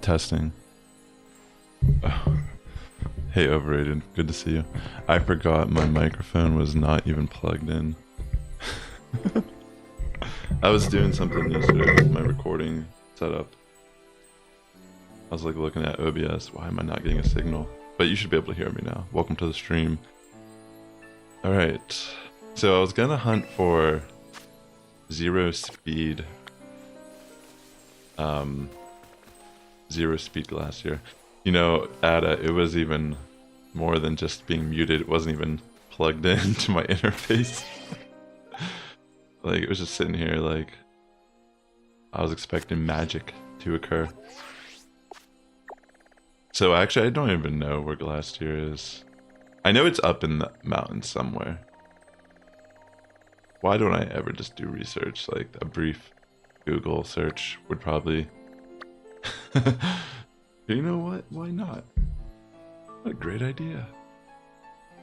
Testing. Oh. Hey, Overrated. Good to see you. I forgot my microphone was not even plugged in. I was doing something yesterday with my recording setup. I was like looking at OBS. Why am I not getting a signal? But you should be able to hear me now. Welcome to the stream. Alright. So I was gonna hunt for 0 speed. 0 speed Glastrier. You know, it was even more than just being muted. It wasn't even plugged in to my interface. Like, it was just sitting here like I was expecting magic to occur. So actually, I don't even know where Glastrier is. I know it's up in the mountains somewhere. Why don't I ever just do research? Like, a brief Google search would probably... You know what? Why not? What a great idea.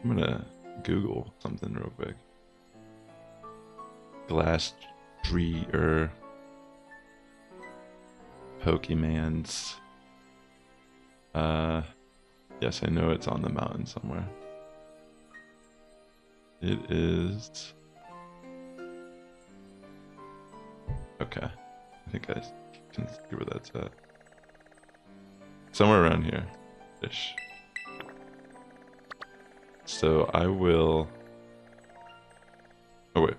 I'm gonna Google something real quick. Glastrier Pokemons. Yes, I know it's on the mountain somewhere. It is... Okay. I think I can see where that's at. Somewhere around here. Ish. So I will... Oh wait.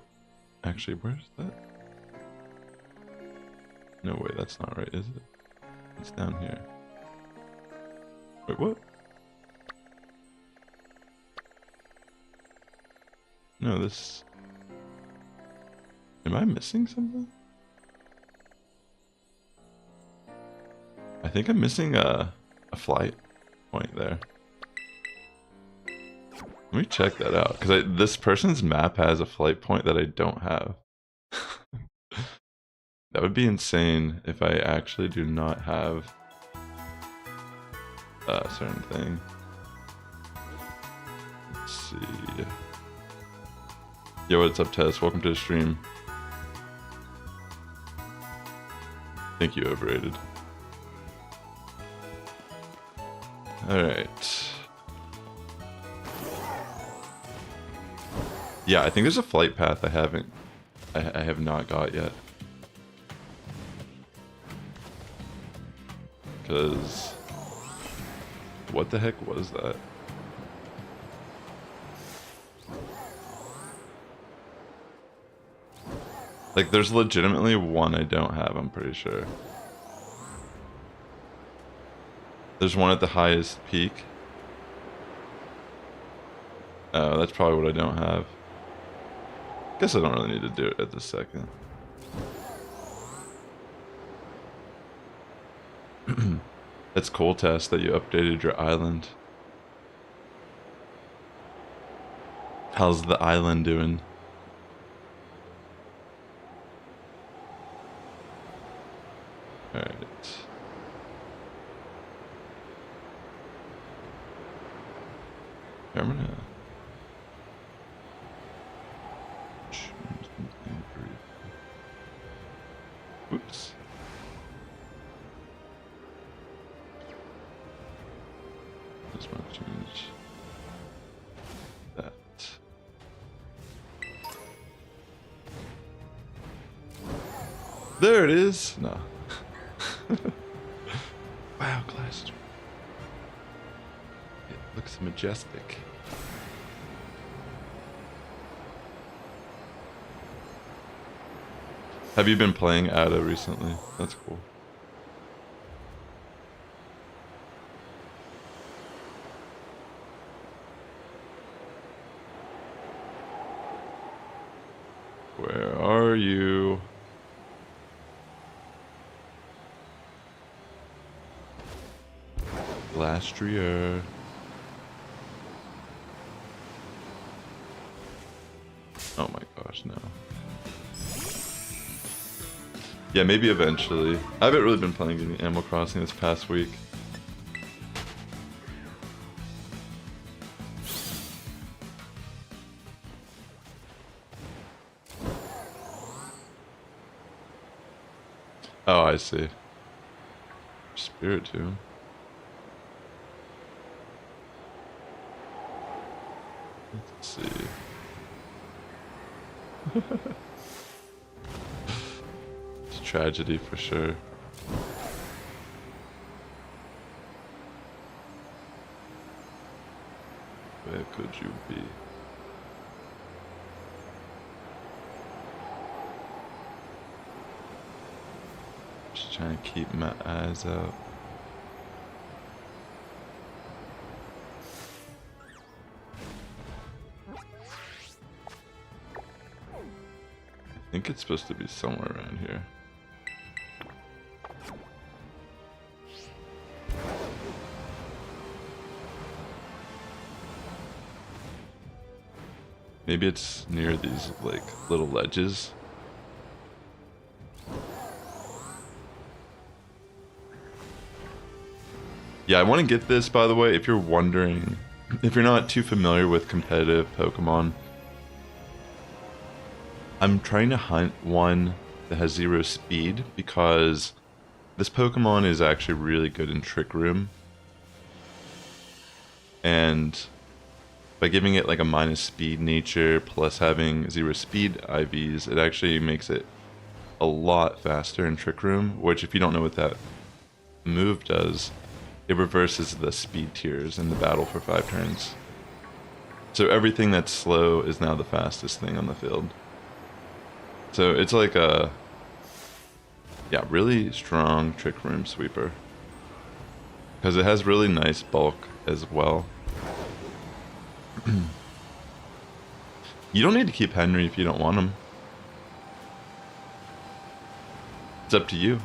Actually, where's that? No, wait, that's not right, is it? It's down here. Wait, what? No, this... Am I missing something? I think I'm missing a flight point there. Let me check that out, because this person's map has a flight point that I don't have. That would be insane if I actually do not have a certain thing. Let's see. Yo, what's up, Tess? Welcome to the stream. Thank you, Overrated. Alright. Yeah, I think there's a flight path I have not got yet. Because... What the heck was that? Like, there's legitimately one I don't have, I'm pretty sure. There's one at the highest peak. Oh, that's probably what I don't have. Guess I don't really need to do it at this second. It's cool, Tess, that you updated your island. How's the island doing? Alright. I'm gonna... Oops. Just want to change that. There it is! No. Wow, Glastrier. It looks majestic. Have you been playing Ada recently? That's cool. Where are you? Glastrier. Oh my gosh, no. Yeah, maybe eventually. I haven't really been playing any Animal Crossing this past week. Oh, I see. Spirit too. Let's see. It's a tragedy for sure. Where could you be? Just trying to keep my eyes out. I think it's supposed to be somewhere around here. Maybe it's near these like little ledges. Yeah, I want to get this, by the way, if you're wondering, if you're not too familiar with competitive Pokemon. I'm trying to hunt one that has 0 speed because this Pokemon is actually really good in Trick Room. And by giving it like a minus speed nature plus having 0 speed IVs, it actually makes it a lot faster in Trick Room, which if you don't know what that move does, it reverses the speed tiers in the battle for 5 turns. So everything that's slow is now the fastest thing on the field. So it's like a, yeah, really strong Trick Room sweeper. Because it has really nice bulk as well. You don't need to keep Henry if you don't want him. It's up to you.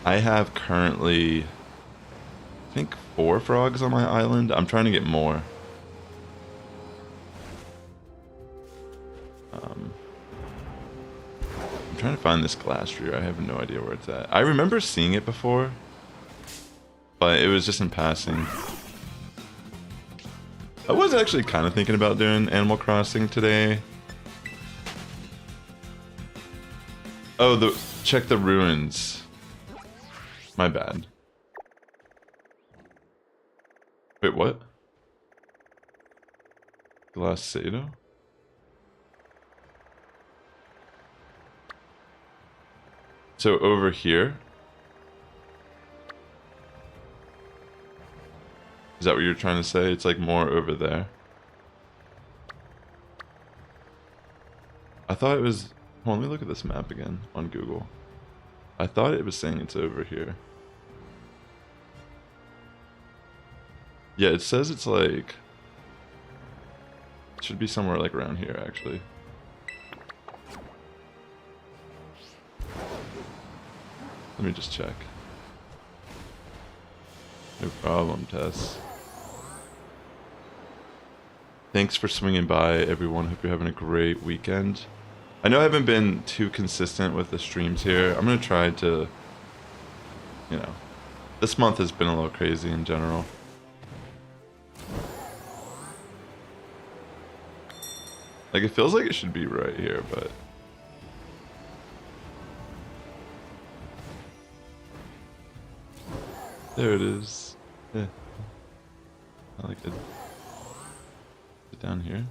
I have currently, I think, 4 frogs on my island. I'm trying to get more. I'm trying to find this Glastrier. I have no idea where it's at. I remember seeing it before, but it was just in passing. I was actually kind of thinking about doing Animal Crossing today. Oh, check the ruins. My bad. Wait, what? Glacedo? So over here? Is that what you're trying to say? It's like more over there. I thought it was... Hold on, let me look at this map again on Google. I thought it was saying it's over here. Yeah, it says it's like... It should be somewhere like around here, actually. Let me just check. No problem, Tess. Thanks for swinging by, everyone. Hope you're having a great weekend. I know I haven't been too consistent with the streams here. I'm going to try to, you know, this month has been a little crazy in general. Like, it feels like it should be right here, but... There it is. Yeah. I like it. Is it down here?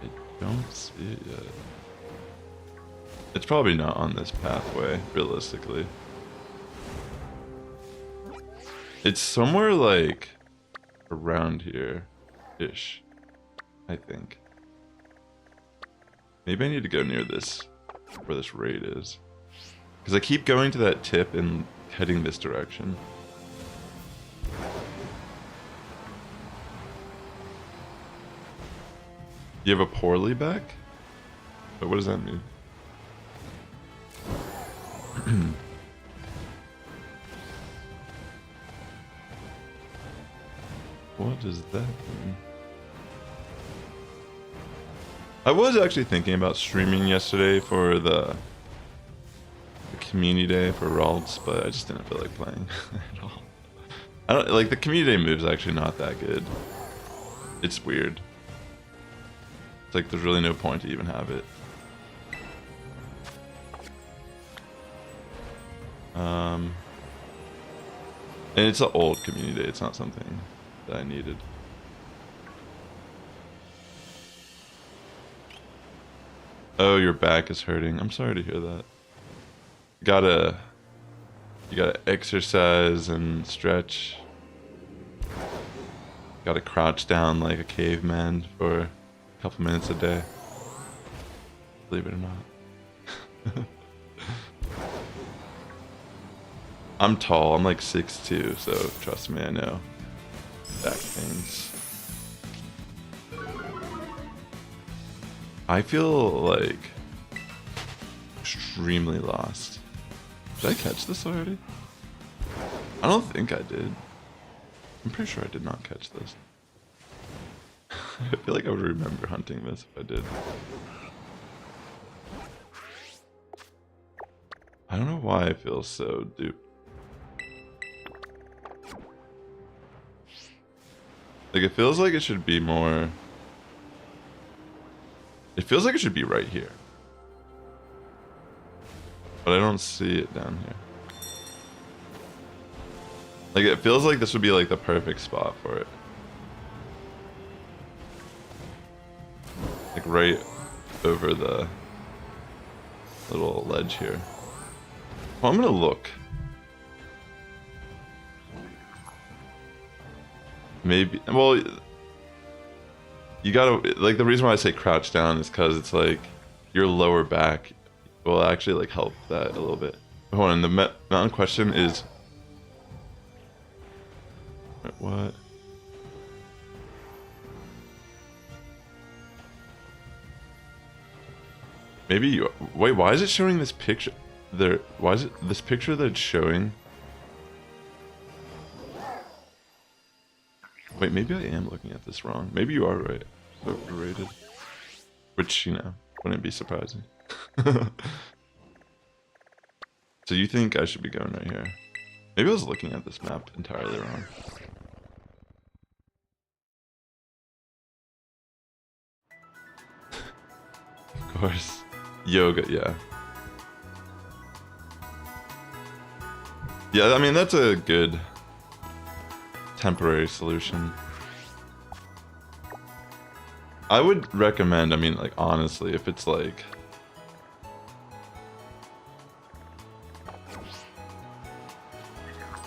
I don't see it yet. It's probably not on this pathway, realistically. It's somewhere like around here-ish, I think. Maybe I need to go near this, where this raid is. Because I keep going to that tip and heading this direction. You have a poorly back? But what does that mean? What does that mean? I was actually thinking about streaming yesterday for the community day for Ralts, but I just didn't feel like playing at all. I don't like the community day move's actually not that good. It's weird. It's like there's really no point to even have it. And it's an old community day, it's not something that I needed. Oh, your back is hurting. I'm sorry to hear that. You gotta exercise and stretch. Gotta crouch down like a caveman for a couple minutes a day. Believe it or not. I'm tall, I'm like 6'2", so trust me, I know. Back pains. I feel like extremely lost. Did I catch this already? I don't think I did. I'm pretty sure I did not catch this. I feel like I would remember hunting this if I did. I don't know why I feel so duped. Like, it feels like it should be more... It feels like it should be right here. But I don't see it down here. Like, it feels like this would be, like, the perfect spot for it. Like, right over the little ledge here. Well, I'm gonna look. Maybe, well, you gotta, like, the reason why I say crouch down is because it's like your lower back will actually like help that a little bit. Hold on, the mountain question is, what? Maybe you, wait, why is it showing this picture there? Why is it this picture that it's showing? Wait, maybe I am looking at this wrong. Maybe you are right. Overrated. Which, you know, wouldn't be surprising. So you think I should be going right here? Maybe I was looking at this map entirely wrong. Of course. Yoga, yeah. Yeah, I mean, that's a good temporary solution. I would recommend, I mean, like, honestly, if it's like...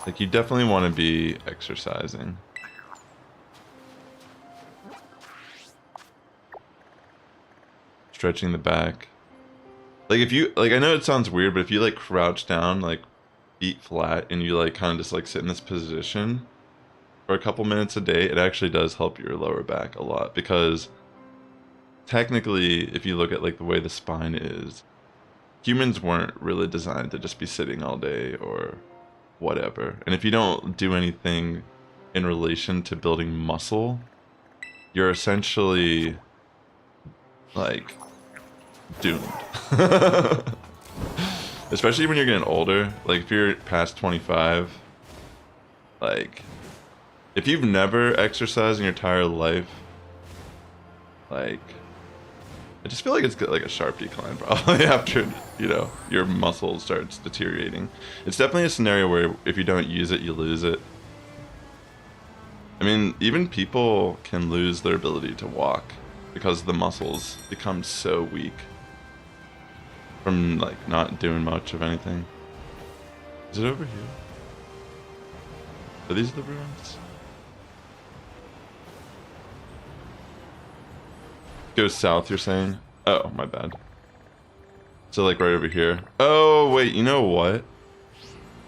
Like, you definitely want to be exercising. Stretching the back. Like, if you, like, I know it sounds weird, but if you, like, crouch down, like, feet flat, and you, like, kind of just, like, sit in this position for a couple minutes a day, it actually does help your lower back a lot, because technically, if you look at, like, the way the spine is, humans weren't really designed to just be sitting all day or whatever. And if you don't do anything in relation to building muscle, you're essentially, like, doomed. Especially when you're getting older. Like, if you're past 25, like, if you've never exercised in your entire life, like, I just feel like it's like a sharp decline probably after, you know, your muscle starts deteriorating. It's definitely a scenario where if you don't use it, you lose it. I mean, even people can lose their ability to walk because the muscles become so weak from, like, not doing much of anything. Is it over here? Are these the ruins? Go south, you're saying? Oh, my bad. So, like, right over here. Oh, wait, you know what?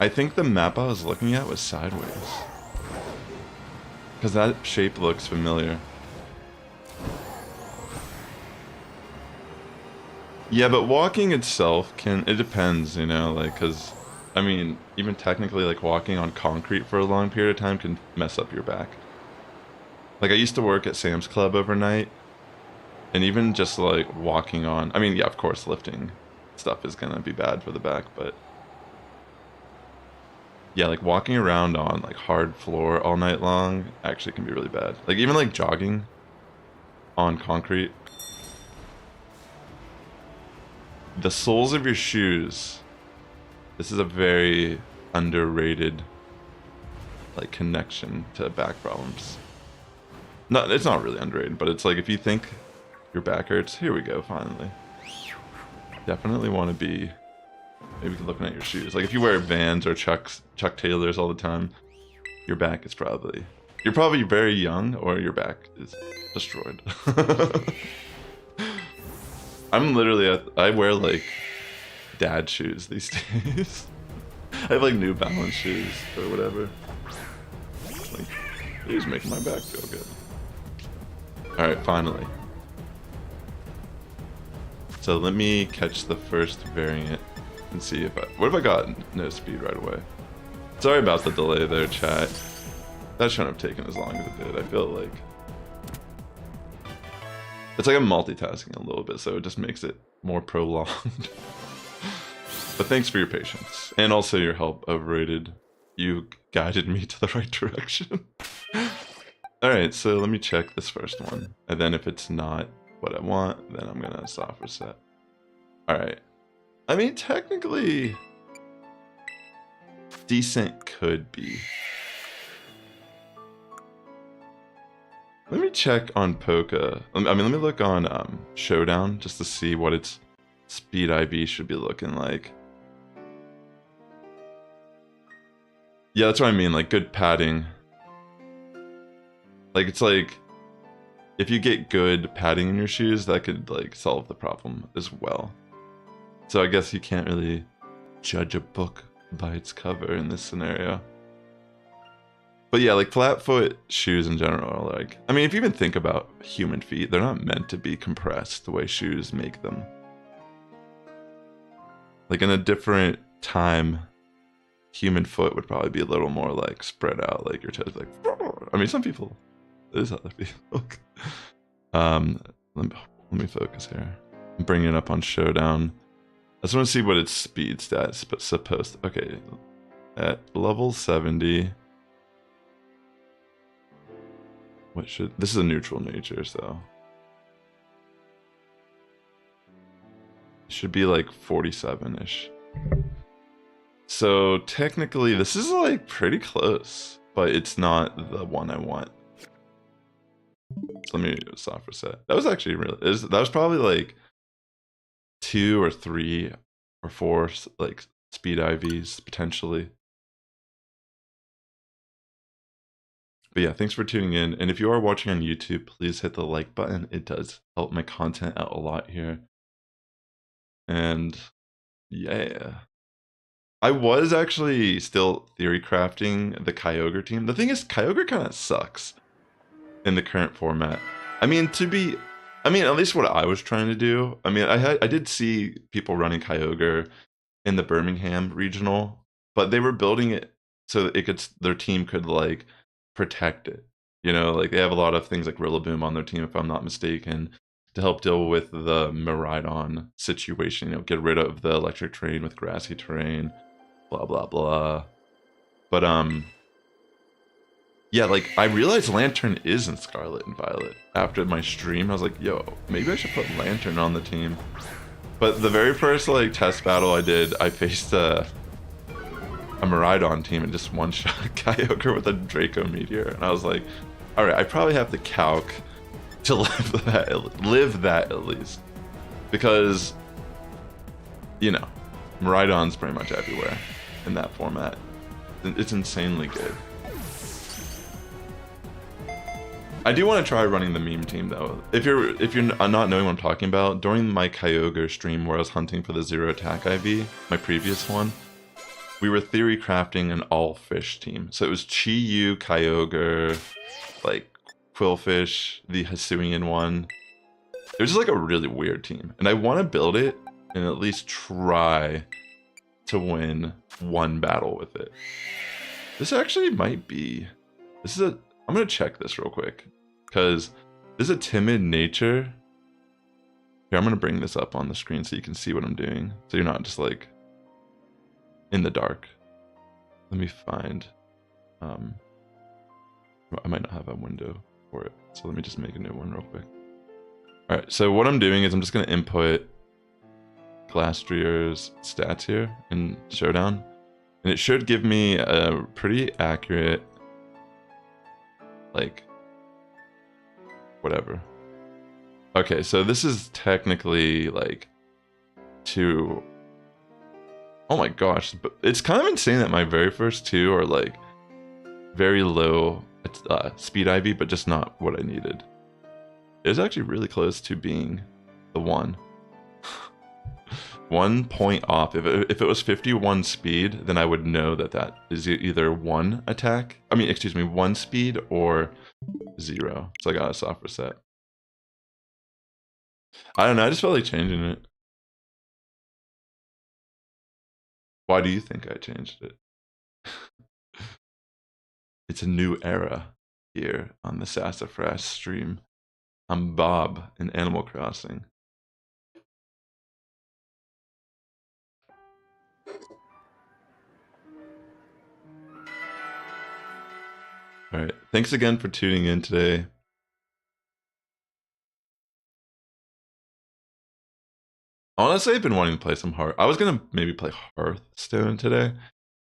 I think the map I was looking at was sideways. Because that shape looks familiar. Yeah, but walking itself can... It depends, you know, like, because... I mean, even technically, like, walking on concrete for a long period of time can mess up your back. Like, I used to work at Sam's Club overnight. And even just, like, walking on... I mean, yeah, of course, lifting stuff is gonna be bad for the back, but... Yeah, like walking around on like hard floor all night long actually can be really bad. Like even like jogging on concrete. The soles of your shoes. This is a very underrated like connection to back problems. No, it's not really underrated, but it's like if you think your back hurts, here we go, finally. Definitely want to be maybe looking at your shoes. Like if you wear Vans or Chuck Taylors all the time, your back is probably... You're probably very young or your back is destroyed. I'm literally... I wear like dad shoes these days. I have like New Balance shoes or whatever. Like, they're just making my back feel good. Alright, finally. So let me catch the first variant and see if I... What if I got no speed right away? Sorry about the delay there, chat. That shouldn't have taken as long as it did. I feel like... It's like I'm multitasking a little bit, so it just makes it more prolonged. But thanks for your patience. And also your help, Overrated. You guided me to the right direction. Alright, so let me check this first one. And then if it's not what I want, then I'm gonna soft reset. Alright. I mean, technically... decent could be. Let me check on Poké. I mean, let me look on Showdown just to see what its speed IV should be looking like. Yeah, that's what I mean, like good padding. Like it's like if you get good padding in your shoes, that could like solve the problem as well. So I guess you can't really judge a book by its cover in this scenario. But yeah, like flat foot shoes in general are like, I mean, if you even think about human feet, they're not meant to be compressed the way shoes make them. Like in a different time, human foot would probably be a little more like spread out, like your toes like, I mean, some people, it is how they feel. Let me focus here. I'm bringing it up on Showdown. I just want to see what its speed stats supposed to, okay, at level 70. What should, this is a neutral nature, so. It should be like 47-ish. So technically this is like pretty close, but it's not the one I want. So let me soft reset. That was actually really, that was probably like 2 or 3 or 4 like speed IVs potentially. But yeah, thanks for tuning in. And if you are watching on YouTube, please hit the like button. It does help my content out a lot here. And yeah. I was actually still theory crafting the Kyogre team. The thing is, Kyogre kind of sucks in the current format. I mean, at least what I was trying to do. I mean, I did see people running Kyogre in the Birmingham regional, but they were building it so that their team could like protect it. You know, like they have a lot of things like Rillaboom on their team, if I'm not mistaken, to help deal with the Miraidon situation. You know, get rid of the electric terrain with grassy terrain, blah blah blah. But yeah, like I realized Lantern is in Scarlet and Violet after my stream. I was like, yo, maybe I should put Lantern on the team. But the very first like test battle I did, I faced a Miraidon team and just one-shot Kyogre with a Draco Meteor, and I was like, all right, I probably have to calc to live that at least, because you know, Miraidon's pretty much everywhere in that format. It's insanely good. I do want to try running the meme team though. If you're not knowing what I'm talking about, during my Kyogre stream where I was hunting for the 0 attack IV, my previous one, we were theory crafting an all fish team. So it was Chi-Yu, Kyogre, like Quillfish, the Hisuian one. It was just like a really weird team. And I want to build it and at least try to win one battle with it. This actually might be... I'm going to check this real quick, because this is a timid nature. Here, I'm going to bring this up on the screen so you can see what I'm doing. So you're not just like in the dark. Let me find. I might not have a window for it, so let me just make a new one real quick. All right, so what I'm doing is I'm just gonna input Glastrier's stats here in Showdown, and it should give me a pretty accurate, like, whatever. Okay, so this is technically like two. Oh my gosh, but it's kind of insane that my very first two are like very low speed IV, but just not what I needed. It was actually really close to being the one. 1 point off. If it was 51 speed, then I would know that that is either one attack. I mean, excuse me, 1 speed or 0. So I got a soft reset. I don't know. I just felt like changing it. Why do you think I changed it? It's a new era here on the Sassifrass stream. I'm Bob in Animal Crossing. Alright, thanks again for tuning in today. Honestly, I've been wanting to play some Hearth. I was gonna maybe play Hearthstone today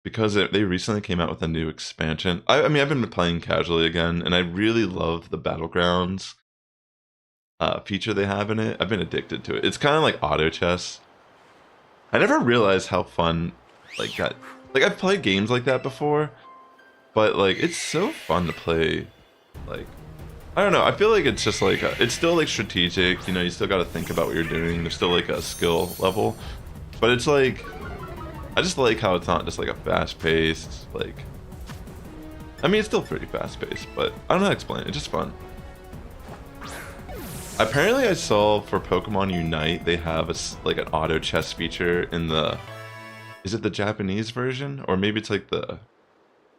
because they recently came out with a new expansion. I mean, I've been playing casually again, and I really love the Battlegrounds feature they have in it. I've been addicted to it. It's kind of like auto chess. I never realized how fun like that. Like I've played games like that before, but like it's so fun to play. Like I don't know. I feel like it's just like it's still like strategic. You know, you still got to think about what you're doing. There's still like a skill level, but it's like I just like how it's not just like a fast-paced like. I mean, it's still pretty fast-paced, but I don't know how to explain it. It's just fun. Apparently, I saw for Pokemon Unite they have a like an auto chess feature in the. Is it the Japanese version, or maybe it's like the.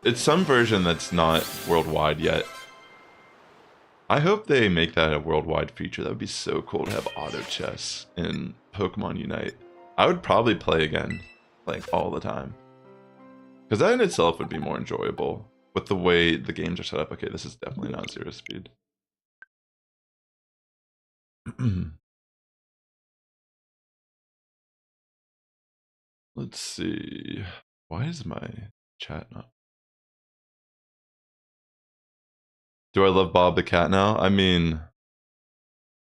It's some version that's not worldwide yet. I hope they make that a worldwide feature. That would be so cool to have auto chess in Pokemon Unite. I would probably play again, like all the time. Because that in itself would be more enjoyable with the way the games are set up. Okay, this is definitely not 0 speed. Let's see. Why is my chat not? Do I love Bob the Cat now? I mean,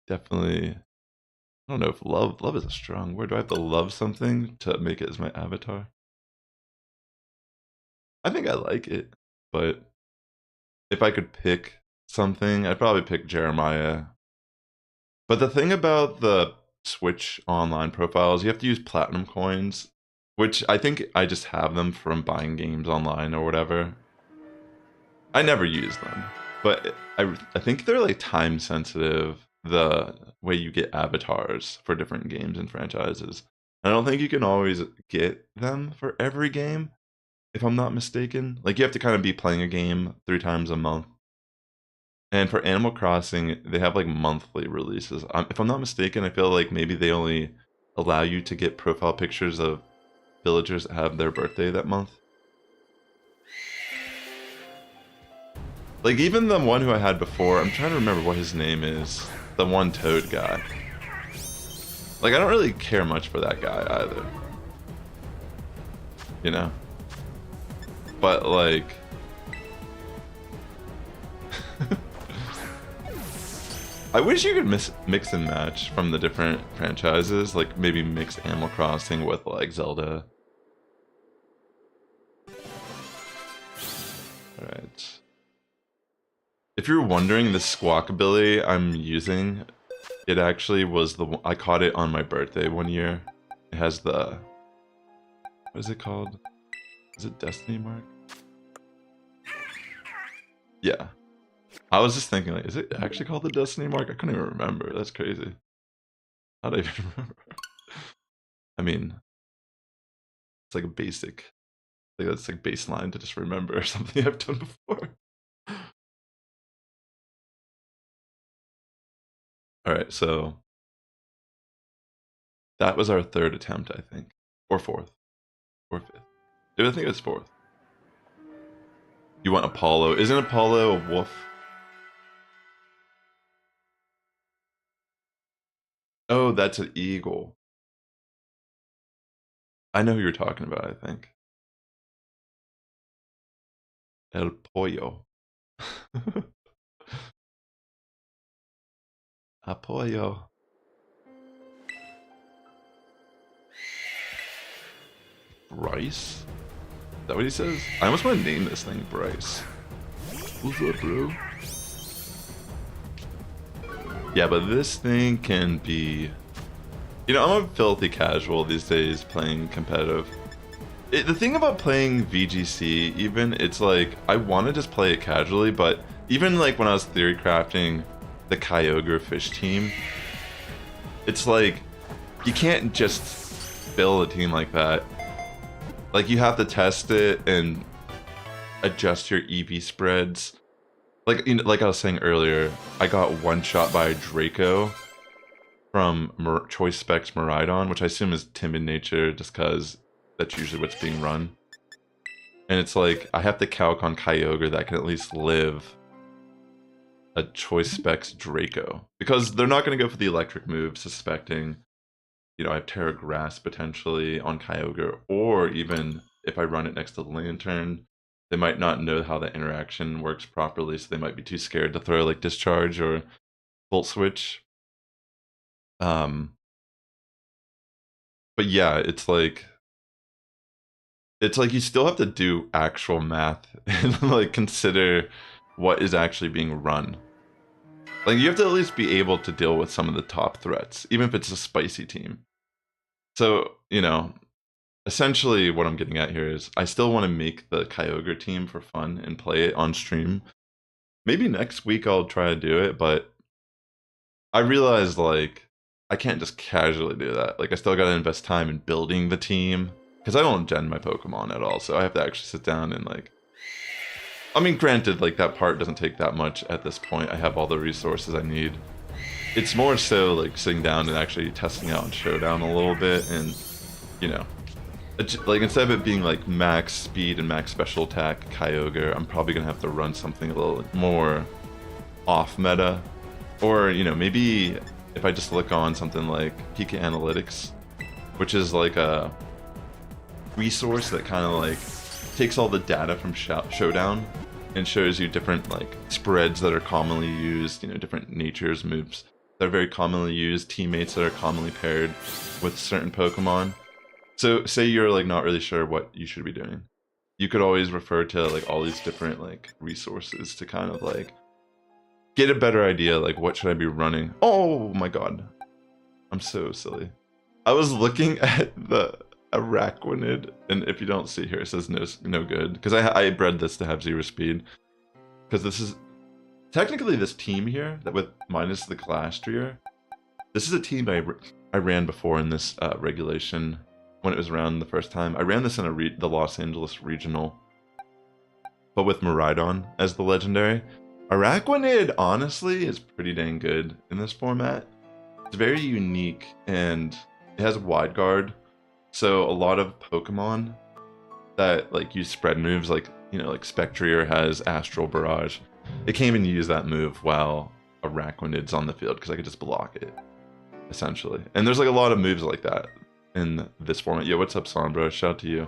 definitely. I don't know if love is a strong word. Do I have to love something to make it as my avatar? I think I like it, but if I could pick something, I'd probably pick Jeremiah. But the thing about the Switch online profiles, you have to use platinum coins, which I think I just have them from buying games online or whatever. I never use them, but I think they're like time sensitive, the way you get avatars for different games and franchises. I don't think you can always get them for every game, if I'm not mistaken. Like you have to kind of be playing a game 3 times a month. And for Animal Crossing, they have like monthly releases. If I'm not mistaken, I feel like maybe they only allow you to get profile pictures of villagers that have their birthday that month. Like even the one who I had before, I'm trying to remember what his name is. The one toad guy. Like I don't really care much for that guy either. You know? But like I wish you could mix and match from the different franchises, like maybe mix Animal Crossing with like Zelda. Alright. If you're wondering, the squawk ability I'm using, it actually was the one, I caught it on my birthday one year. It has the, what is it called? Is it Destiny Mark? Yeah. I was just thinking, like, is it actually called the Destiny Mark? I couldn't even remember. That's crazy. How did I even remember? I mean, it's like a basic, like that's like baseline to just remember something I've done before. All right, so that was our 3rd attempt, I think, or 4th, or 5th. I think it was 4th. You want Apollo. Isn't Apollo a wolf? Oh, that's an eagle. I know who you're talking about, I think. El pollo. Apollo. Bryce? Is that what he says? I almost want to name this thing Bryce. What's up, bro? Yeah, but this thing can be... You know, I'm a filthy casual these days playing competitive. The thing about playing VGC, even, it's like, I want to just play it casually, but even like when I was theory crafting the Kyogre fish team, it's like, you can't just build a team like that. Like, you have to test it and adjust your EV spreads. Like, you know, like I was saying earlier, I got one shot by a Draco from Choice Specs Miraidon, which I assume is timid nature just because that's usually what's being run. And it's like, I have to calc on Kyogre that can at least live a Choice Specs Draco. Because they're not going to go for the electric move, suspecting, you know, I have Terra Grass potentially on Kyogre, or even if I run it next to Lantern, they might not know how that interaction works properly, so they might be too scared to throw like Discharge or Volt Switch. But yeah, it's like you still have to do actual math and like consider what is actually being run. Like, you have to at least be able to deal with some of the top threats, even if it's a spicy team. So, you know, essentially what I'm getting at here is I still want to make the Kyogre team for fun and play it on stream. Maybe next week I'll try to do it, but I realized like I can't just casually do that. Like, I still gotta invest time in building the team, because I don't gen my Pokemon at all, so I have to actually sit down and like... I mean, granted, like, that part doesn't take that much at this point. I have all the resources I need. It's more so like sitting down and actually testing out in Showdown a little bit, and, you know, like, instead of it being like max speed and max special attack Kyogre, I'm probably gonna have to run something a little more off meta. Or, you know, maybe if I just look on something like Pika Analytics, which is like a resource that kind of like takes all the data from Showdown and shows you different like spreads that are commonly used, you know, different natures, moves that are very commonly used, teammates that are commonly paired with certain Pokemon. So say you're like not really sure what you should be doing, you could always refer to like all these different like resources to kind of like get a better idea, like, what should I be running? Oh my god, I'm so silly. I was looking at the Araquanid, and if you don't see here, it says no good, because I bred this to have 0 speed, because this is technically this team here that with minus the Glastrier. This is a team I ran before in this regulation when it was around the first time. I ran this in the Los Angeles regional, but with Miraidon as the legendary. Araquanid, honestly, is pretty dang good in this format. It's very unique, and it has wide guard, so a lot of Pokemon that like use spread moves, like, you know, like Spectrier has Astral Barrage, it can't even use that move while Araquanid's on the field, because I could just block it, essentially. And there's like a lot of moves like that in this format. Yo, what's up, Sombra? Shout out to you.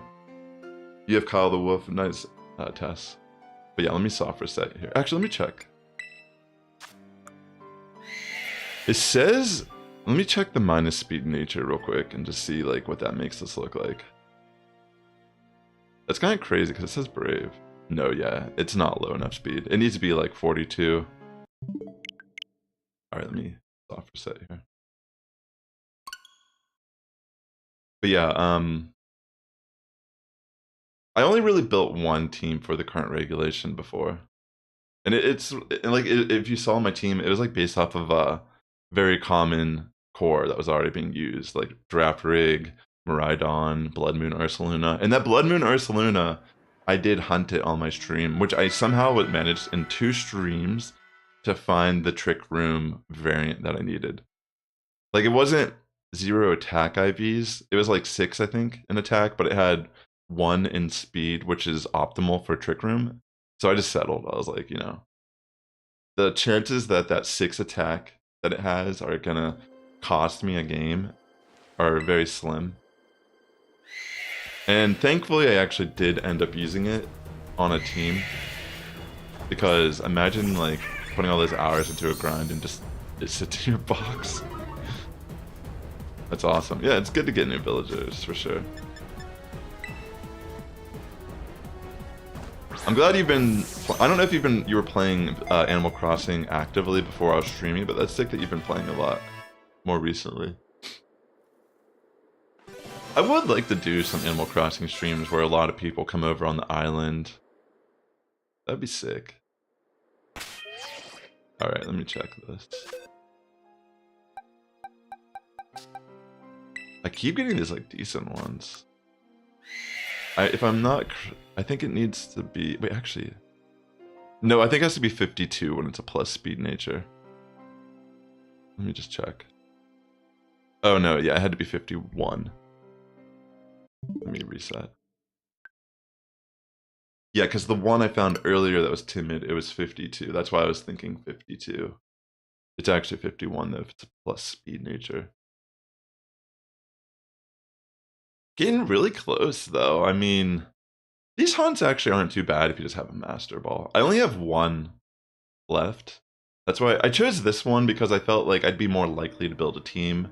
You have Kyle the Wolf. Nice, Tess. But yeah, let me soft reset here. Actually, let me check. It says, let me check the minus speed nature real quick and just see like what that makes this look like. That's kind of crazy because it says brave. No, yeah, it's not low enough speed. It needs to be like 42. All right, let me soft reset here. But yeah, I only really built one team for the current regulation before. And if you saw my team, it was like based off of a very common core that was already being used, like Draft Rig, Miraidon, Blood Moon Ursaluna. And that Blood Moon Ursaluna, I did hunt it on my stream, which I somehow managed in 2 streams to find the Trick Room variant that I needed. Like, it wasn't 0 attack IVs, it was like 6, I think, in attack, but it had 1 in speed, which is optimal for Trick Room. So I just settled. I was like, you know, the chances that that 6 attack that it has are gonna cost me a game are very slim. And thankfully I actually did end up using it on a team. Because imagine like putting all those hours into a grind and just it sits in your box. That's awesome. Yeah, it's good to get new villagers for sure. I'm glad you've been. I don't know if you were playing Animal Crossing actively before I was streaming, but that's sick that you've been playing a lot more recently. I would like to do some Animal Crossing streams where a lot of people come over on the island. That'd be sick. Alright, let me check this. I keep getting these like decent ones. If I'm not, I think it needs to be, wait, actually, no, I think it has to be 52 when it's a plus speed nature. Let me just check. Oh no, yeah, it had to be 51. Let me reset. Yeah, because the one I found earlier that was timid, it was 52. That's why I was thinking 52. It's actually 51 though, if it's a plus speed nature. Getting really close though. I mean, these hunts actually aren't too bad if you just have a Master Ball. I only have one left. That's why I chose this one, because I felt like I'd be more likely to build a team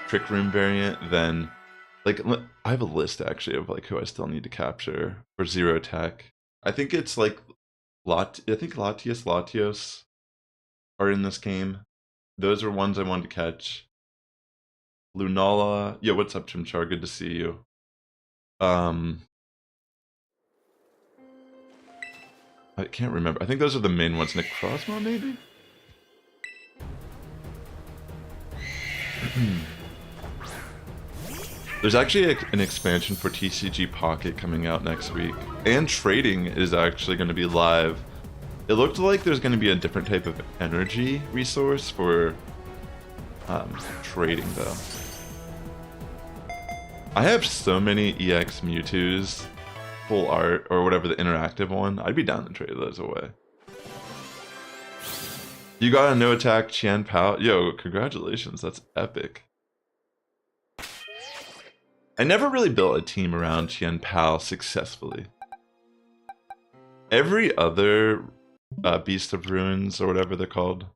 Trick Room variant than, like, I have a list actually of like who I still need to capture for Zero Tech. I think it's like I think Latios are in this game. Those are ones I wanted to catch. Lunala, yeah, what's up, Chimchar? Good to see you. I can't remember. I think those are the main ones. Necrozma, maybe? There's actually an expansion for TCG Pocket coming out next week. And trading is actually going to be live. It looked like there's going to be a different type of energy resource for trading, though. I have so many EX Mewtwo's full art, or whatever, the interactive one. I'd be down to trade those away. You got a no attack Qian Pao. Yo, congratulations. That's epic. I never really built a team around Qian Pao successfully. Every other Beast of Ruins, or whatever they're called,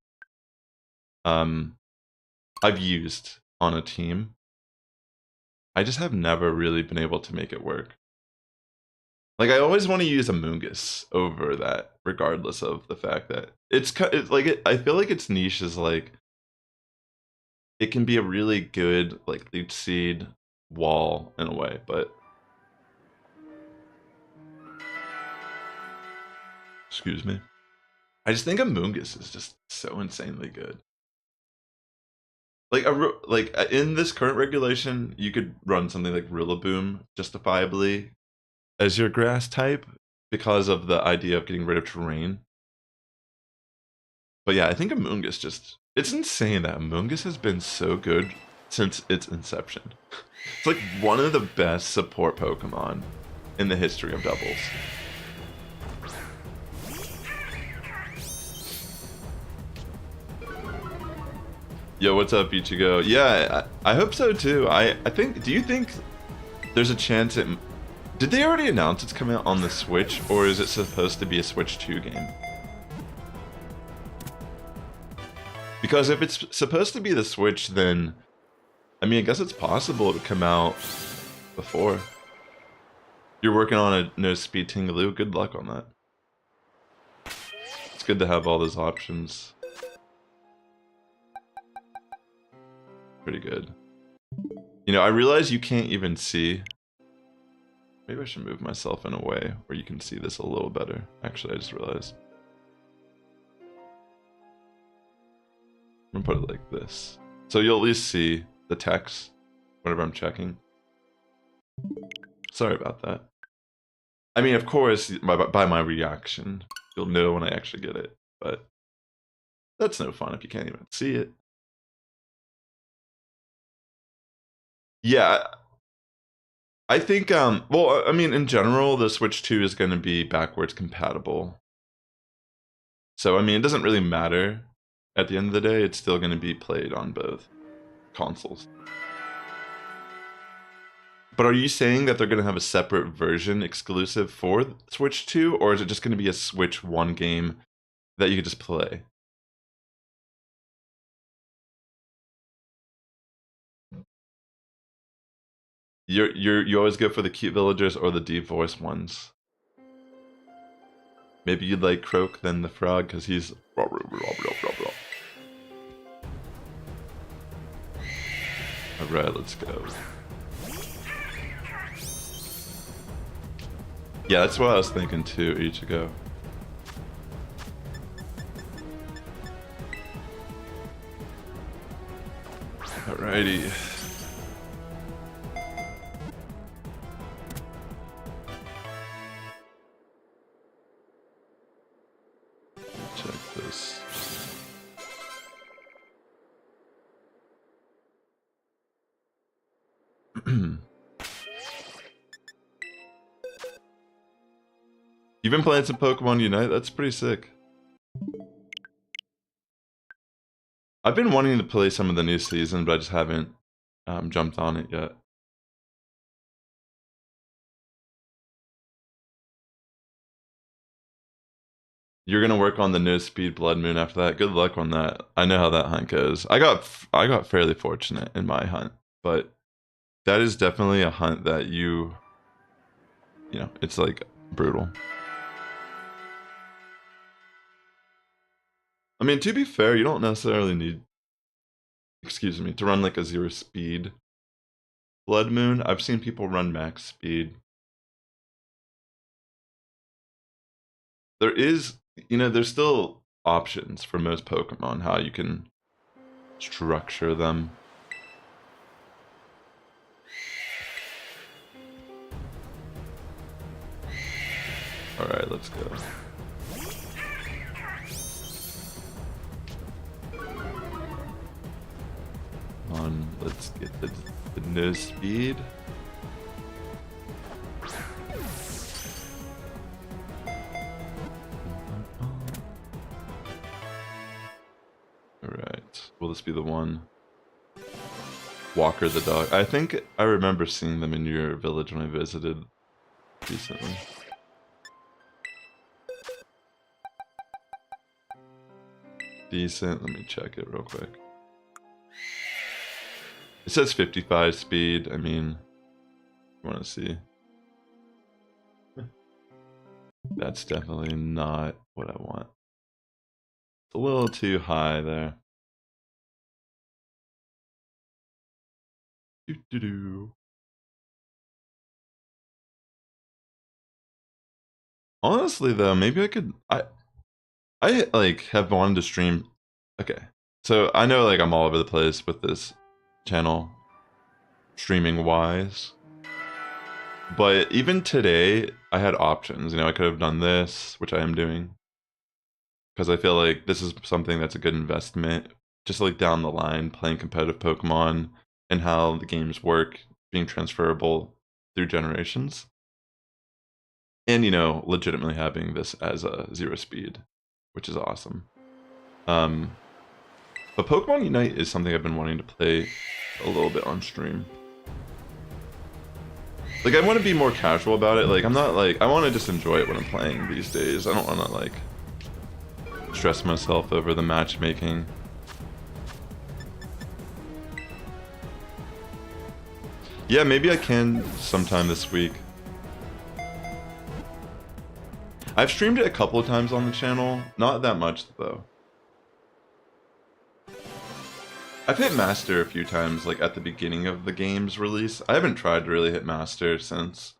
I've used on a team. I just have never really been able to make it work. Like, I always want to use a Mungus over that, regardless of the fact that it's like, I feel like its niche is like, it can be a really good like Leech Seed wall in a way, but excuse me, I just think a Mungus is just so insanely good. Like in this current regulation, you could run something like Rillaboom justifiably as your grass type because of the idea of getting rid of terrain. But yeah, I think Amoonguss just, it's insane that Amoonguss has been so good since its inception. It's like one of the best support Pokemon in the history of doubles. Yo, what's up, Ichigo? Yeah, I hope so too. I think, do you think there's a chance it, did they already announce it's coming out on the Switch, or is it supposed to be a Switch 2 game? Because if it's supposed to be the Switch, then, I mean, I guess it's possible it would come out before. You're working on a no speed Tingaloo, good luck on that. It's good to have all those options. Pretty good. You know, I realize you can't even see. Maybe I should move myself in a way where you can see this a little better. Actually, I just realized. I'm gonna put it like this. So you'll at least see the text whenever I'm checking. Sorry about that. I mean, of course, by my reaction, you'll know when I actually get it, but that's no fun if you can't even see it. Yeah, I think, well, I mean, in general, the Switch 2 is going to be backwards compatible So, I mean, it doesn't really matter. At the end of the day, it's still going to be played on both consoles. But are you saying that they're going to have a separate version exclusive for Switch 2? Or is it just going to be a Switch 1 game that you could just play? You always go for the cute villagers or the deep voice ones. Maybe you'd like Croak than the frog because he's. Alright, let's go. Yeah, that's what I was thinking too, Ichigo. Alrighty. Check this. You've been playing some Pokemon Unite? That's pretty sick. I've been wanting to play some of the new season, but I just haven't jumped on it yet. You're gonna work on the No Speed Blood Moon after that. Good luck on that. I know how that hunt goes. I got fairly fortunate in my hunt, but that is definitely a hunt that you know, it's like brutal. I mean, to be fair, you don't necessarily need, excuse me, to run like a 0 speed Blood Moon. I've seen people run max speed. There is, you know, there's still options for most Pokemon, how you can structure them. Alright, let's go. Let's get the no speed. Alright, will this be the one? Walker the dog. I think I remember seeing them in your village when I visited recently. Decent, let me check it real quick. It says 55 speed. I mean, I want to see. That's definitely not what I want. It's a little too high there. Doo-doo-doo. Honestly, though, maybe I could. I like have wanted to stream. Okay, so I know like I'm all over the place with this channel, streaming wise. But even today, I had options. You know, I could have done this, which I am doing, because I feel like this is something that's a good investment. Just like down the line, playing competitive Pokemon and how the games work, being transferable through generations. And, you know, legitimately having this as a 0 speed, which is awesome. But Pokemon Unite is something I've been wanting to play a little bit on stream. Like, I want to be more casual about it. Like, I'm not like, I want to just enjoy it when I'm playing these days. I don't want to, like, stress myself over the matchmaking. Yeah, maybe I can sometime this week. I've streamed it a couple of times on the channel. Not that much, though. I've hit Master a few times, like, at the beginning of the game's release. I haven't tried to really hit Master since.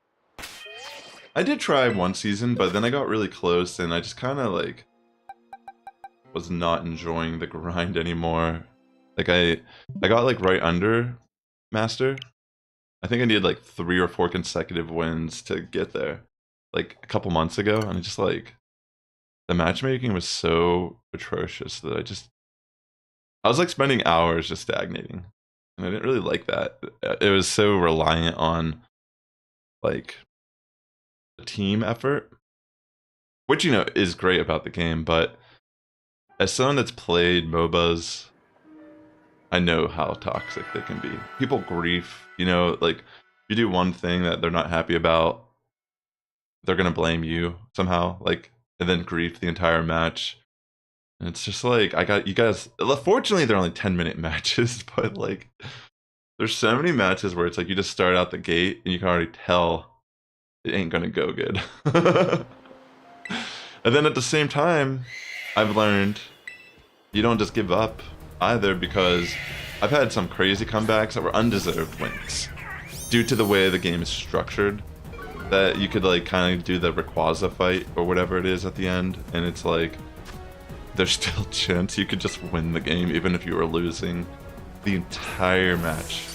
I did try one season, but then I got really close, and I just kind of, like, was not enjoying the grind anymore. Like, I got, like, right under Master. I think I needed, like, 3 or 4 consecutive wins to get there, like, a couple months ago, and I just, like, the matchmaking was so atrocious that I was like spending hours just stagnating, and I didn't really like that. It was so reliant on like the team effort, which, you know, is great about the game, but as someone that's played MOBAs, I know how toxic they can be. People grief, you know, like if you do one thing that they're not happy about, they're gonna blame you somehow, like, and then grief the entire match. And it's just like, I got you guys. Fortunately, they're only 10-minute matches, but like, there's so many matches where it's like you just start out the gate and you can already tell it ain't gonna go good. And then at the same time, I've learned you don't just give up either, because I've had some crazy comebacks that were undeserved wins due to the way the game is structured. That you could like kind of do the Rayquaza fight or whatever it is at the end, and it's like there's still a chance you could just win the game even if you were losing the entire match.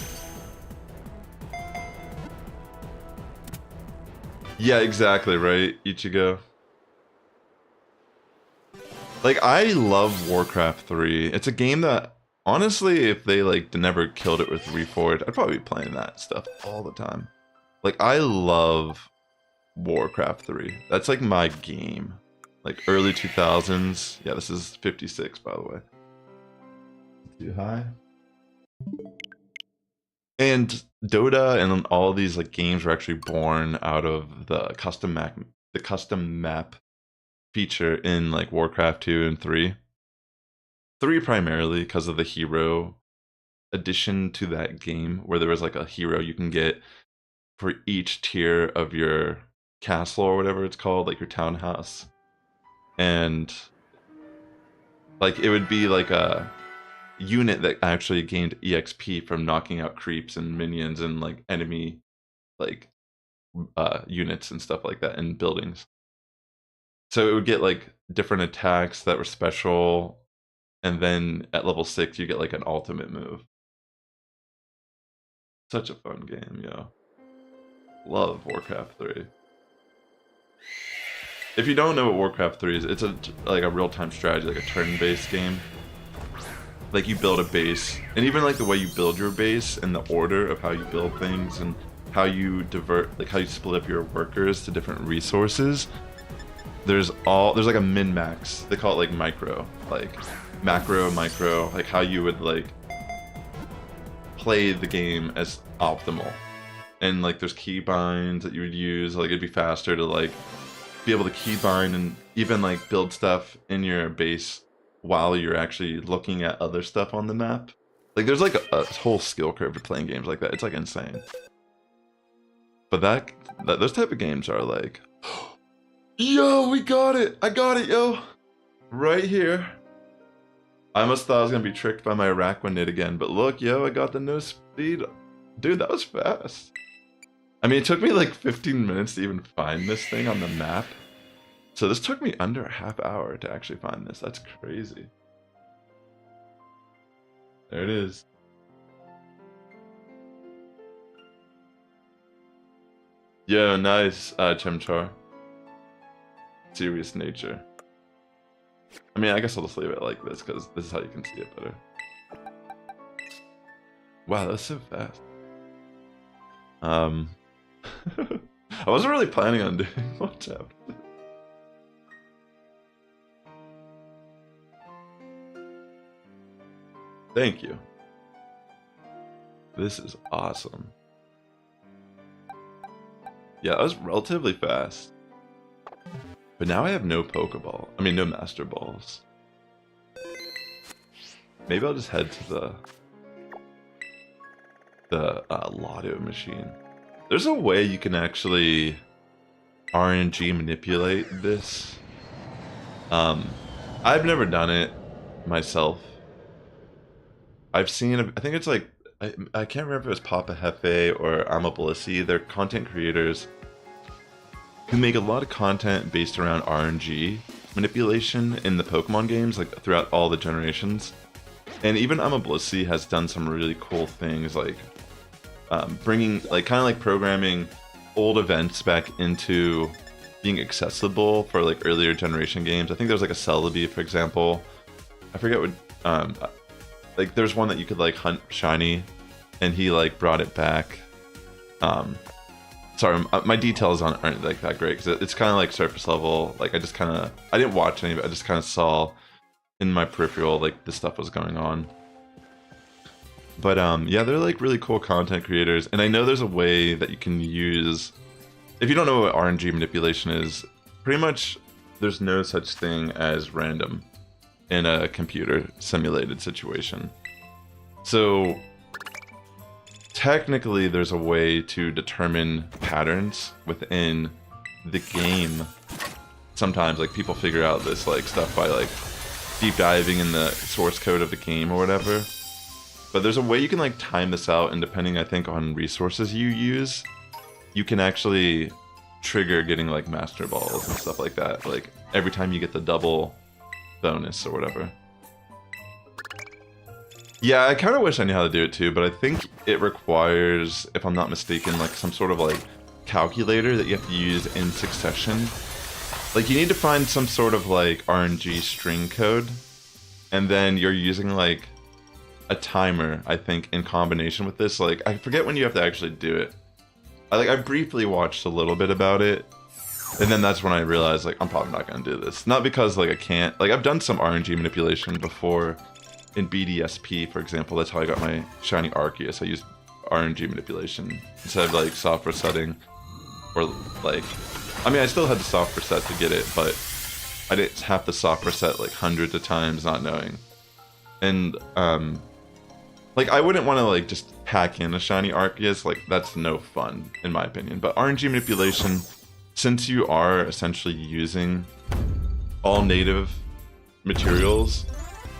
Yeah, exactly, right, Ichigo? Like, I love Warcraft 3. It's a game that, honestly, if they like never killed it with Reforged, I'd probably be playing that stuff all the time. Like, I love Warcraft 3. That's like my game. Like early 2000s. Yeah, this is 56, by the way. Too high. And Dota and all these like games were actually born out of the custom map feature in like Warcraft 2 and 3. 3 primarily because of the hero addition to that game, where there was like a hero you can get for each tier of your castle or whatever it's called, like your townhouse. And like it would be like a unit that actually gained EXP from knocking out creeps and minions and like enemy like units and stuff like that in buildings. So it would get like different attacks that were special, and then at level 6 you get like an ultimate move. Such a fun game, yo. Love Warcraft 3. If you don't know what Warcraft 3 is, it's like a real-time strategy, like a turn-based game. Like you build a base, and even like the way you build your base and the order of how you build things and how you like how you split up your workers to different resources. There's like a min-max. They call it like micro, like macro, micro, like how you would like play the game as optimal. And like there's keybinds that you would use, like it'd be faster to like be able to keybind and even like build stuff in your base while you're actually looking at other stuff on the map. Like there's like a whole skill curve to playing games like that. It's like insane. But those type of games are like, yo, we got it! I got it, yo! Right here. I almost thought I was gonna be tricked by my Araquanid again, but look, yo, I got the no speed. Dude, that was fast. I mean, it took me like 15 minutes to even find this thing on the map. So this took me under a half hour to actually find this. That's crazy. There it is. Yo, nice, Chimchar. Serious nature. I mean, I guess I'll just leave it like this, because this is how you can see it better. Wow, that's so fast. I wasn't really planning on doing much after this. Thank you. This is awesome. Yeah, that was relatively fast. But now I have no Pokeball. I mean, no Master Balls. Maybe I'll just head to the Lotto machine. There's a way you can actually RNG manipulate this. I've never done it myself. I've seen, I think it's like, I can't remember if it was Papa Hefe or Amabilisi. They're content creators who make a lot of content based around RNG manipulation in the Pokemon games, like throughout all the generations. And even Amabilisi has done some really cool things, like bringing, like, kind of like programming old events back into being accessible for like earlier generation games. I think there's like a Celebi, for example. I forget what, like there's one that you could like hunt shiny, and he like brought it back. Sorry, my details on it aren't like that great, because it's kind of like surface level. Like I didn't watch any of it. I just kind of saw in my peripheral, like, this stuff was going on. But yeah, they're like really cool content creators, and I know there's a way that you can use. If you don't know what RNG manipulation is, pretty much there's no such thing as random in a computer simulated situation. So technically there's a way to determine patterns within the game. Sometimes like people figure out this like stuff by like deep diving in the source code of the game or whatever. But there's a way you can like time this out, and depending I think on resources you use, you can actually trigger getting like master balls and stuff like that, like every time you get the double bonus or whatever. Yeah, I kind of wish I knew how to do it too, but I think it requires, if I'm not mistaken, like some sort of like calculator that you have to use in succession. Like you need to find some sort of like RNG string code, and then you're using like a timer, I think, in combination with this. Like I forget when you have to actually do it. I briefly watched a little bit about it, and then that's when I realized like I'm probably not gonna do this. Not because like I can't. Like I've done some RNG manipulation before in BDSP, for example. That's how I got my shiny Arceus. I used RNG manipulation instead of like soft resetting, or like, I mean I still had the soft reset to get it, but I didn't have to soft reset like hundreds of times not knowing. And like I wouldn't want to like just pack in a shiny Arceus, like that's no fun in my opinion. But RNG manipulation, since you are essentially using all native materials,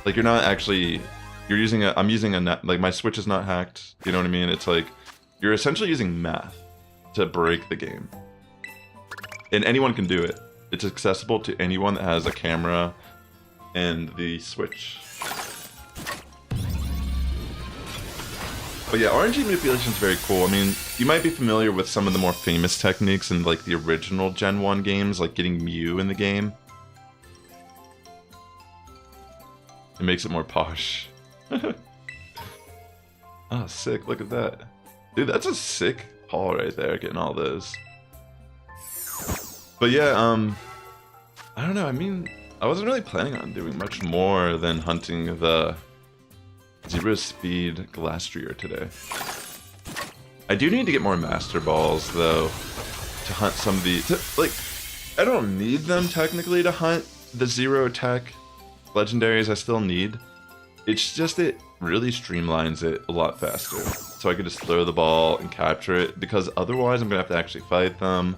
like you're not actually, you're using a, I'm using a, like my Switch is not hacked, you know what I mean? It's like, you're essentially using math to break the game. And anyone can do it. It's accessible to anyone that has a camera and the Switch. But yeah, RNG manipulation is very cool. I mean, you might be familiar with some of the more famous techniques in like the original Gen 1 games, like getting Mew in the game. It makes it more posh. Oh, sick, look at that. Dude, that's a sick haul right there, getting all those. But yeah, I don't know, I mean, I wasn't really planning on doing much more than hunting the Zero Speed Glastrier today. I do need to get more Master Balls, though, to hunt some of the... like, I don't need them, technically, to hunt the Zero Tech Legendaries I still need. It's just it really streamlines it a lot faster. So I can just throw the ball and capture it, because otherwise I'm going to have to actually fight them,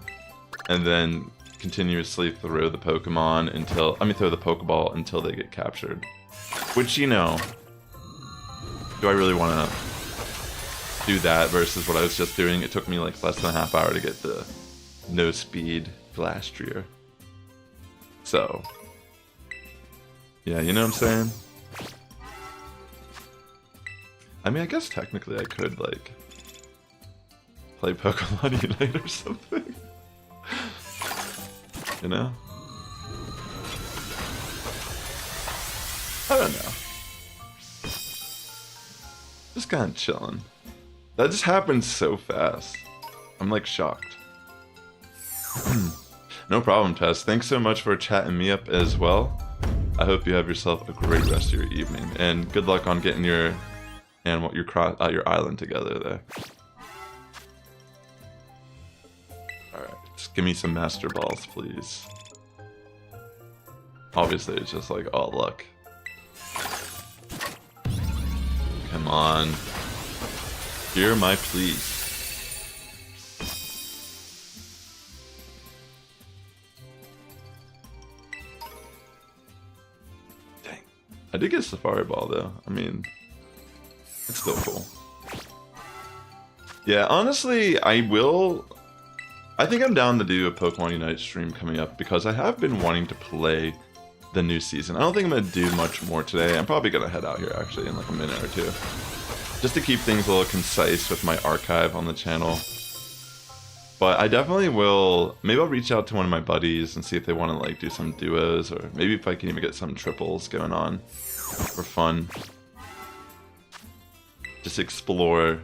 and then continuously throw the Pokemon until... I mean, throw the Pokeball until they get captured. Which, you know... Do I really want to do that versus what I was just doing? It took me like less than a half hour to get the no speed Glastrier. So, yeah, you know what I'm saying? I mean, I guess technically I could like play Pokemon Unite or something. You know? I don't know. Just kind of chilling. That just happened so fast. I'm like shocked. No problem, Tess. Thanks so much for chatting me up as well. I hope you have yourself a great rest of your evening, and good luck on getting your animal, your island together there. All right, just give me some Master Balls, please. Obviously, it's just like all luck. Come on. Hear my pleas. Dang. I did get a Safari Ball though. I mean, it's still cool. Yeah, honestly, I think I'm down to do a Pokemon Unite stream coming up, because I have been wanting to play the new season. I don't think I'm going to do much more today. I'm probably going to head out here actually in like a minute or two, just to keep things a little concise with my archive on the channel. But I definitely will, maybe I'll reach out to one of my buddies and see if they want to like do some duos, or maybe if I can even get some triples going on for fun. Just explore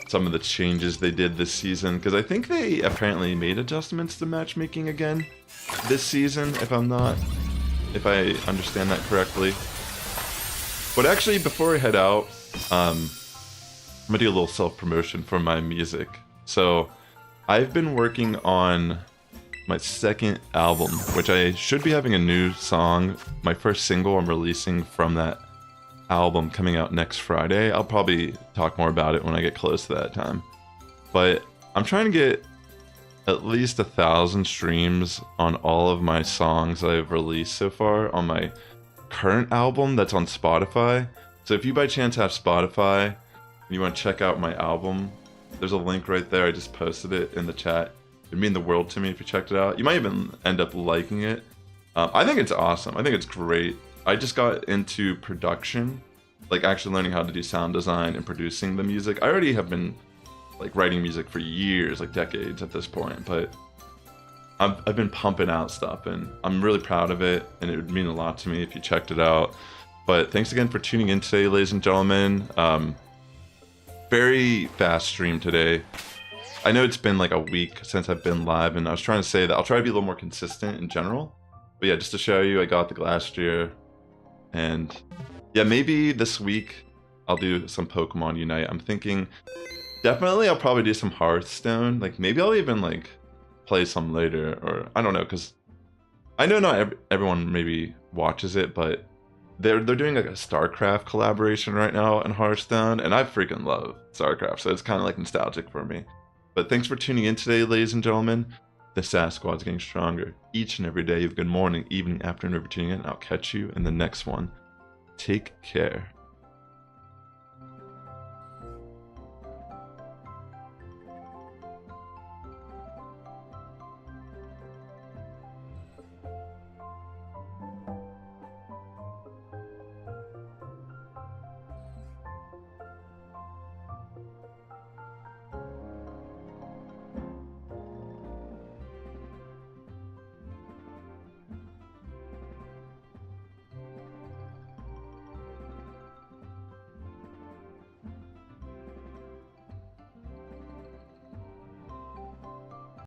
some of the changes they did this season, because I think they apparently made adjustments to matchmaking again this season, if I'm not if I understand that correctly. But actually, before I head out, I'm gonna do a little self-promotion for my music. So, I've been working on my second album, which I should be having a new song, my first single I'm releasing from that album coming out next Friday. I'll probably talk more about it when I get close to that time. But I'm trying to get at least 1,000 streams on all of my songs that I've released so far on my current album that's on Spotify. So if you by chance have Spotify and you want to check out my album, there's a link right there. I just posted it in the chat. It'd mean the world to me if you checked it out. You might even end up liking it. I think it's awesome. I think it's great. I just got into production, like actually learning how to do sound design and producing the music. I already have been like writing music for years, like decades at this point, but I've been pumping out stuff and I'm really proud of it, and it would mean a lot to me if you checked it out. But thanks again for tuning in today, ladies and gentlemen. Very fast stream today. I know it's been like a week since I've been live, and I was trying to say that I'll try to be a little more consistent in general. But yeah, just to show you, I got the Glastrier. And yeah, maybe this week I'll do some Pokemon Unite. I'm thinking definitely I'll probably do some Hearthstone. Like maybe I'll even like play some later, or I don't know, because I know not everyone maybe watches it, but they're doing like a StarCraft collaboration right now in Hearthstone, and I freaking love StarCraft, so it's kind of like nostalgic for me. But thanks for tuning in today, ladies and gentlemen. The Sass Squad's getting stronger each and every day. Good morning, evening, afternoon, for tuning in. I'll catch you in the next one. Take care.